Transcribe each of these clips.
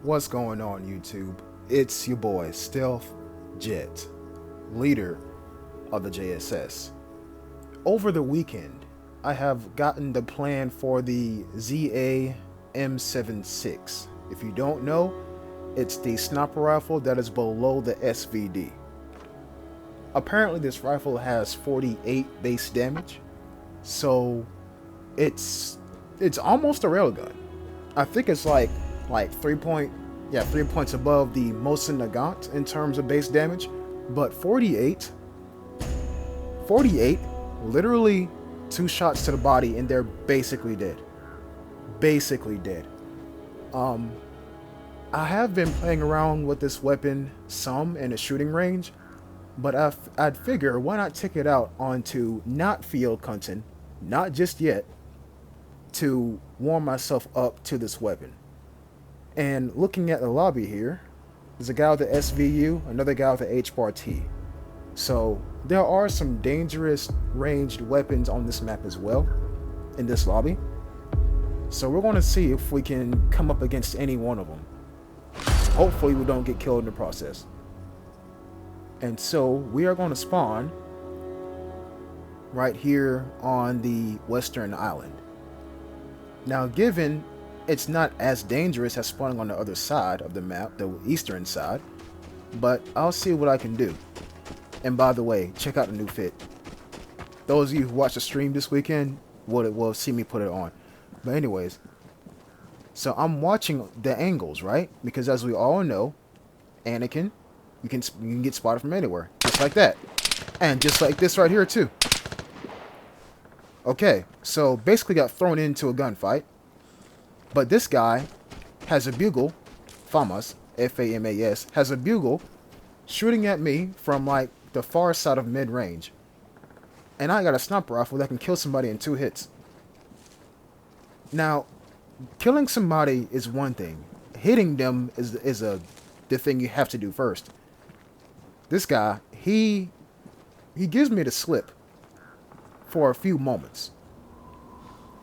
What's going on, YouTube? It's your boy, Stealth Jet, leader of the JSS. Over the weekend, I have gotten the plan for the ZA M76. If you don't know, it's the sniper rifle that is below the SVD. Apparently, this rifle has 48 base damage, so it's almost a railgun. I think it's like 3 points above the Mosin Nagant in terms of base damage, but 48, literally 2 shots to the body and they're basically dead. I have been playing around with this weapon some in a shooting range, but I'd figure why not take it out onto not field hunting, not just yet, to warm myself up to this weapon. And looking at the lobby here, there's a guy with the SVU, another guy with the H-Bar-T. So there are some dangerous ranged weapons on this map as well, in this lobby. So we're going to see if we can come up against any one of them. Hopefully we don't get killed in the process. And so we are going to spawn right here on the western island. Now, given it's not as dangerous as spawning on the other side of the map, the eastern side, but I'll see what I can do. And by the way, check out the new fit. Those of you who watched the stream this weekend will see me put it on. But anyways, so I'm watching the angles, right? Because as we all know, Anniken, you can get spotted from anywhere, just like that, and just like this right here too. Okay, so basically got thrown into a gunfight. But this guy has a bugle, FAMAS, F-A-M-A-S, has a bugle shooting at me from like the far side of mid-range. And I got a sniper rifle that can kill somebody in 2 hits. Now, killing somebody is one thing. Hitting them is the thing you have to do first. This guy, he gives me the slip for a few moments.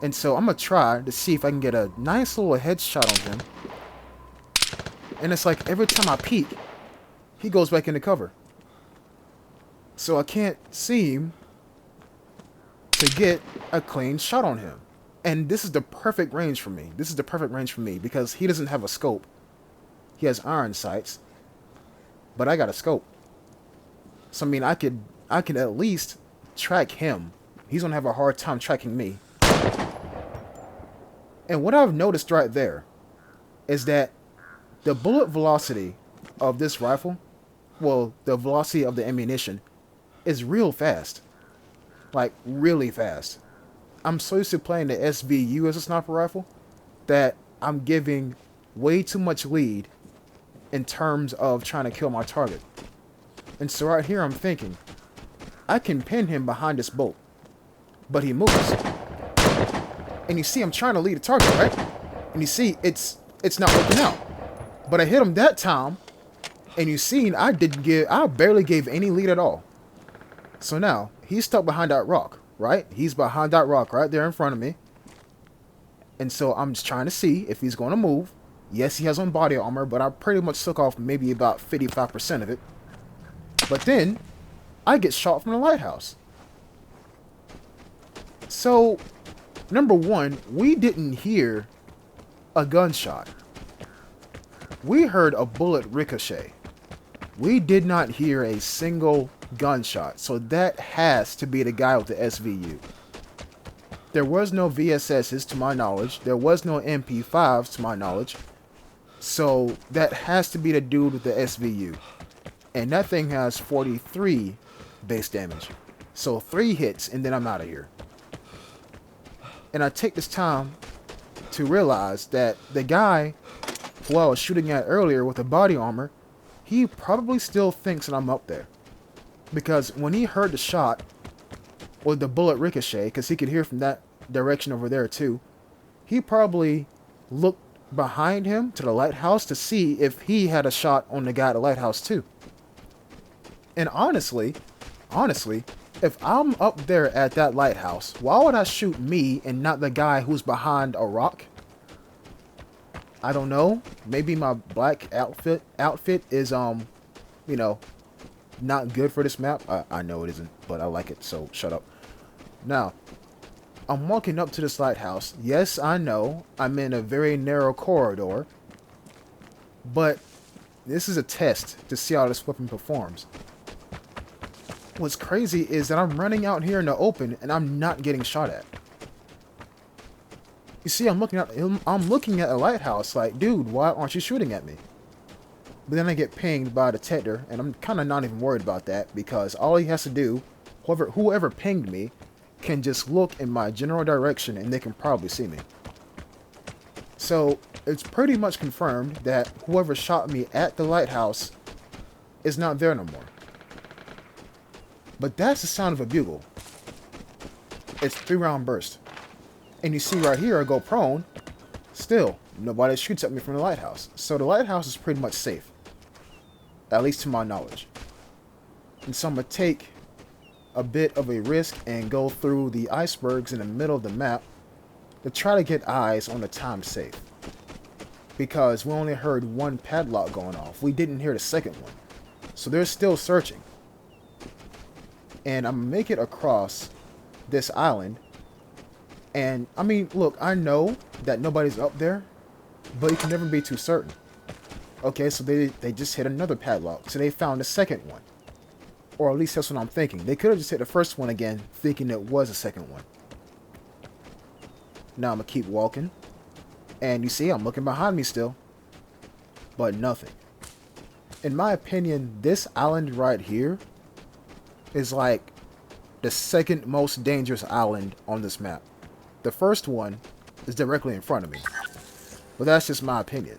And so I'm going to try to see if I can get a nice little headshot on him. And it's like every time I peek, he goes back into cover. So I can't seem to get a clean shot on him. And this is the perfect range for me. This is the perfect range for me because he doesn't have a scope. He has iron sights. But I got a scope. So I mean, I could at least track him. He's going to have a hard time tracking me. And what I've noticed right there is that the bullet velocity of this rifle, well, the velocity of the ammunition, is real fast. Like, really fast. I'm so used to playing the SVU as a sniper rifle that I'm giving way too much lead in terms of trying to kill my target. And so right here I'm thinking, I can pin him behind this bolt, but he moves. And you see I'm trying to lead a target, right? And you see it's not working out. But I hit him that time, and you see I barely gave any lead at all. So now he's stuck behind that rock, right? He's behind that rock right there in front of me. And so I'm just trying to see if he's going to move. Yes, he has on body armor, but I pretty much took off maybe about 55% of it. But then I get shot from the lighthouse. So number one, we didn't hear a gunshot. We heard a bullet ricochet. We did not hear a single gunshot. So that has to be the guy with the SVU. There was no VSSs to my knowledge. There was no MP5s to my knowledge. So that has to be the dude with the SVU. And that thing has 43 base damage. So 3 hits and then I'm out of here. And I take this time to realize that the guy who I was shooting at earlier with the body armor, he probably still thinks that I'm up there. Because when he heard the shot, or the bullet ricochet, because he could hear from that direction over there too, he probably looked behind him to the lighthouse to see if he had a shot on the guy at the lighthouse too. And honestly, if I'm up there at that lighthouse, why would I shoot me and not the guy who's behind a rock? I don't know. Maybe my black outfit is you know, not good for this map. I know it isn't, but I like it, so shut up. Now, I'm walking up to this lighthouse. Yes, I know I'm in a very narrow corridor, but this is a test to see how this weapon performs. What's crazy is that I'm running out here in the open and I'm not getting shot at. You see, I'm looking at a lighthouse like, dude, why aren't you shooting at me? But then I get pinged by a detector, and I'm kind of not even worried about that because all he has to do, whoever pinged me, can just look in my general direction and they can probably see me. So it's pretty much confirmed that whoever shot me at the lighthouse is not there no more. But that's the sound of a bugle. It's 3-round burst. And you see right here, I go prone. Still, nobody shoots at me from the lighthouse. So the lighthouse is pretty much safe. At least to my knowledge. And so I'm going to take a bit of a risk and go through the icebergs in the middle of the map to try to get eyes on the time safe. Because we only heard one padlock going off. We didn't hear the second one. So they're still searching. And I'm going to make it across this island. And, I mean, look, I know that nobody's up there, but you can never be too certain. Okay, so they just hit another padlock, so they found a second one. Or at least that's what I'm thinking. They could have just hit the first one again, thinking it was a second one. Now I'm going to keep walking. And you see, I'm looking behind me still. But nothing. In my opinion, this island right here is like the second most dangerous island on this map. The first one is directly in front of me. But that's just my opinion.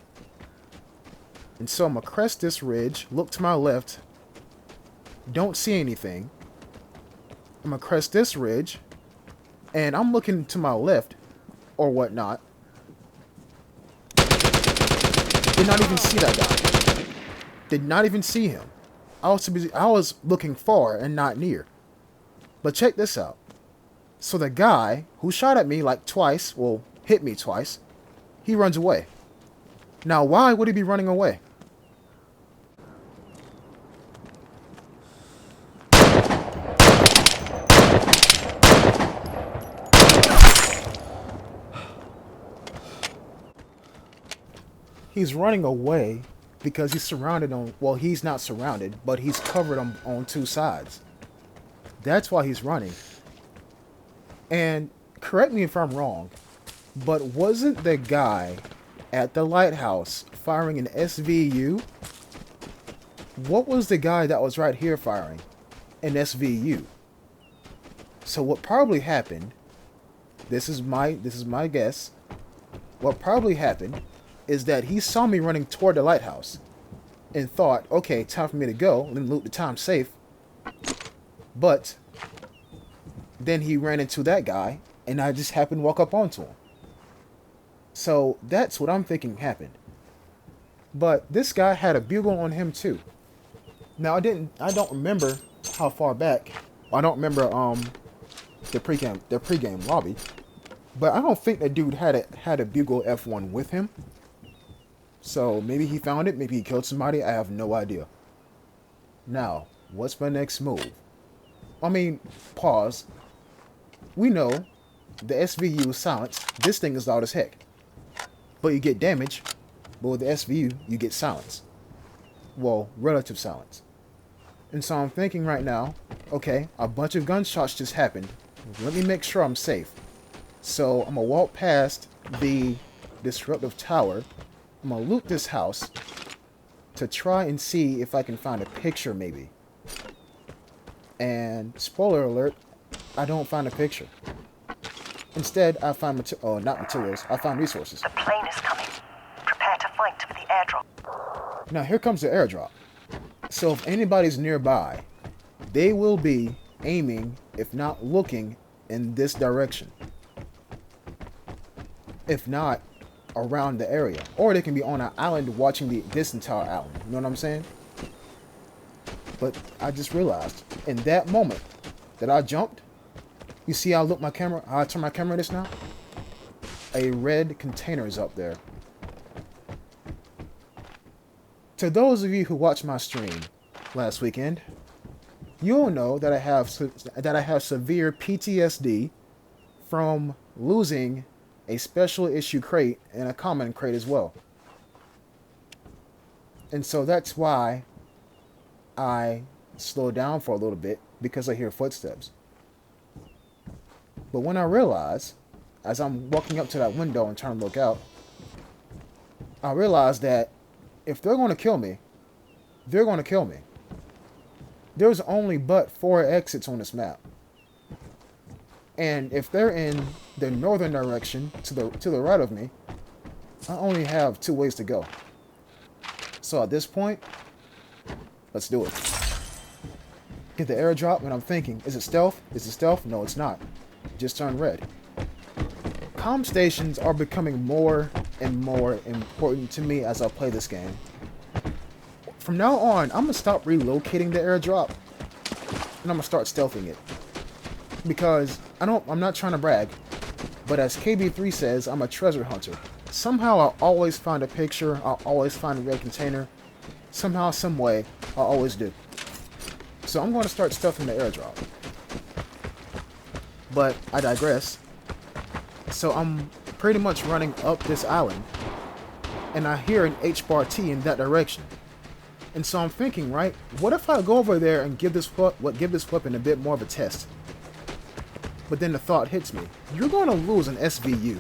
And so I'm going to crest this ridge, look to my left, don't see anything. I'm going to crest this ridge, and I'm looking to my left, or whatnot. Did not even see that guy. Did not even see him. I was looking far and not near. But check this out. So the guy who shot at me like twice, well, hit me twice, he runs away. Now, why would he be running away? He's running away because he's surrounded on, well, he's not surrounded, but he's covered on two sides. That's why he's running. And correct me if I'm wrong, but wasn't the guy at the lighthouse firing an SVU? What was the guy that was right here firing an SVU? So what probably happened, this is my guess, what probably happened is that he saw me running toward the lighthouse and thought, okay, time for me to go, let me loot the time safe. But then he ran into that guy, and I just happened to walk up onto him. So that's what I'm thinking happened. But this guy had a bugle on him too. Now I don't remember how far back. I don't remember the pregame lobby. But I don't think that dude had a bugle F1 with him. So maybe he found it, maybe he killed somebody, I have no idea. Now, what's my next move? I mean, pause. We know the SVU is silenced. This thing is loud as heck. But you get damage. But with the SVU, you get silence. Well, relative silence. And so I'm thinking right now, okay, a bunch of gunshots just happened. Let me make sure I'm safe. So I'm going to walk past the disruptive tower. I'm going to loot this house to try and see if I can find a picture maybe. And spoiler alert, I don't find a picture. Instead, I find not materials, I find resources. The plane is coming. Prepare to fight for the airdrop. Now here comes the airdrop. So if anybody's nearby, they will be aiming, if not looking, in this direction. If not, around the area. Or they can be on an island watching this entire island. You know what I'm saying? But I just realized, in that moment that I jumped, you see how I turn my camera this now? A red container is up there. To those of you who watched my stream last weekend, you'll know that I have severe PTSD from losing a special issue crate and a common crate as well. And so that's why I slow down for a little bit, because I hear footsteps. But when I realize, as I'm walking up to that window and trying to look out, I realize that if they're going to kill me, they're going to kill me. There's only but 4 exits on this map. And if they're in the northern direction, to the right of me, I only have 2 ways to go. So at this point, let's do it. Get the airdrop, and I'm thinking, is it stealth? Is it stealth? No, it's not. Just turned red. Comm stations are becoming more and more important to me as I play this game. From now on, I'm gonna stop relocating the airdrop, and I'm gonna start stealthing it. Because I'm not trying to brag, but as KB3 says, I'm a treasure hunter. Somehow I always find a picture, I'll always find a red container. Somehow, some way, I always do. So I'm going to start stuffing the airdrop. But I digress. So I'm pretty much running up this island, and I hear an H-bar T in that direction. And so I'm thinking, right, what if I go over there and give this weapon a bit more of a test? But then the thought hits me. You're going to lose an SVU.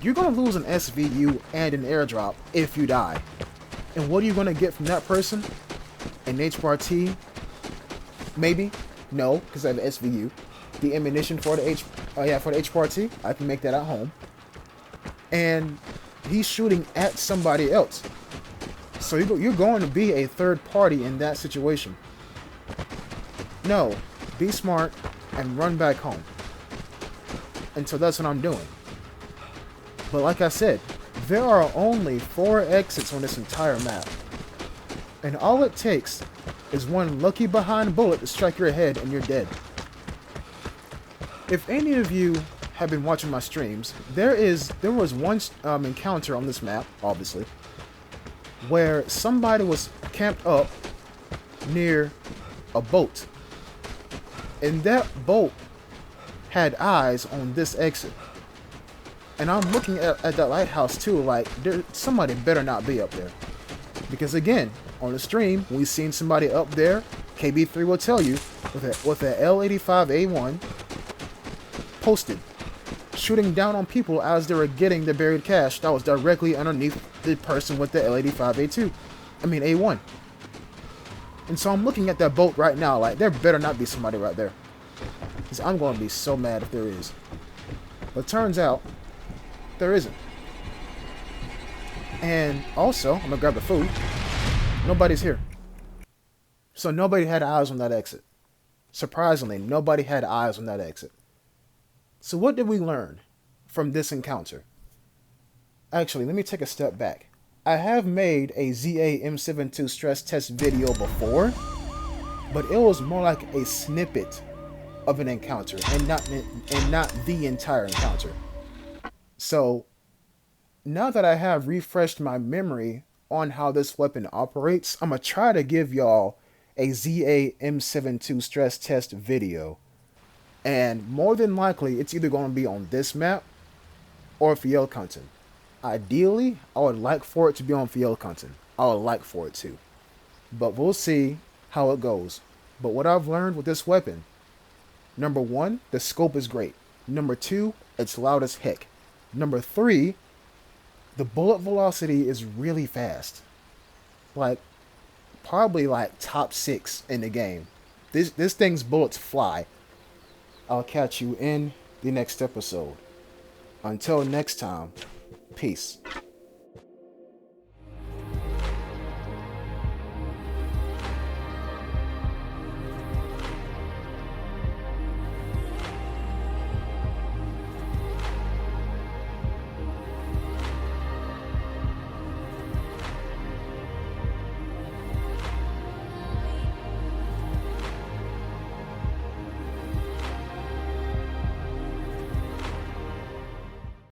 You're going to lose an SVU and an airdrop if you die. And what are you going to get from that person? An H-bar T? Maybe? No, because I have SVU. The ammunition for the H-bar T, I can make that at home. And he's shooting at somebody else. So you're going to be a third party in that situation. No, be smart and run back home. And so that's what I'm doing. But like I said, there are only 4 exits on this entire map. And all it takes is one lucky behind bullet to strike your head and you're dead. If any of you have been watching my streams, there was one encounter on this map, obviously, where somebody was camped up near a boat. And that boat had eyes on this exit. And I'm looking at that lighthouse too, like, somebody better not be up there. Because again, on the stream, we've seen somebody up there, KB3 will tell you, with a L85A1 posted, shooting down on people as they were getting the buried cash that was directly underneath the person with the L85A2. I mean, A1. And so I'm looking at that boat right now, like, there better not be somebody right there. Because I'm going to be so mad if there is. But turns out, there isn't. And also, I'm going to grab the food. Nobody's here. So nobody had eyes on that exit. Surprisingly, nobody had eyes on that exit. So what did we learn from this encounter? Actually, let me take a step back. I have made a ZA M72 stress test video before, but it was more like a snippet of an encounter and not the entire encounter. So now that I have refreshed my memory on how this weapon operates, I'm going to try to give y'all a ZA M72 stress test video. And more than likely, it's either going to be on this map or Reacquainting. Ideally, I would like for it to be on Reacquainting. I would like for it to. But we'll see how it goes. But what I've learned with this weapon, number 1, the scope is great. Number 2, it's loud as heck. Number 3, the bullet velocity is really fast. Like, probably like top 6 in the game. This thing's bullets fly. I'll catch you in the next episode. Until next time, peace.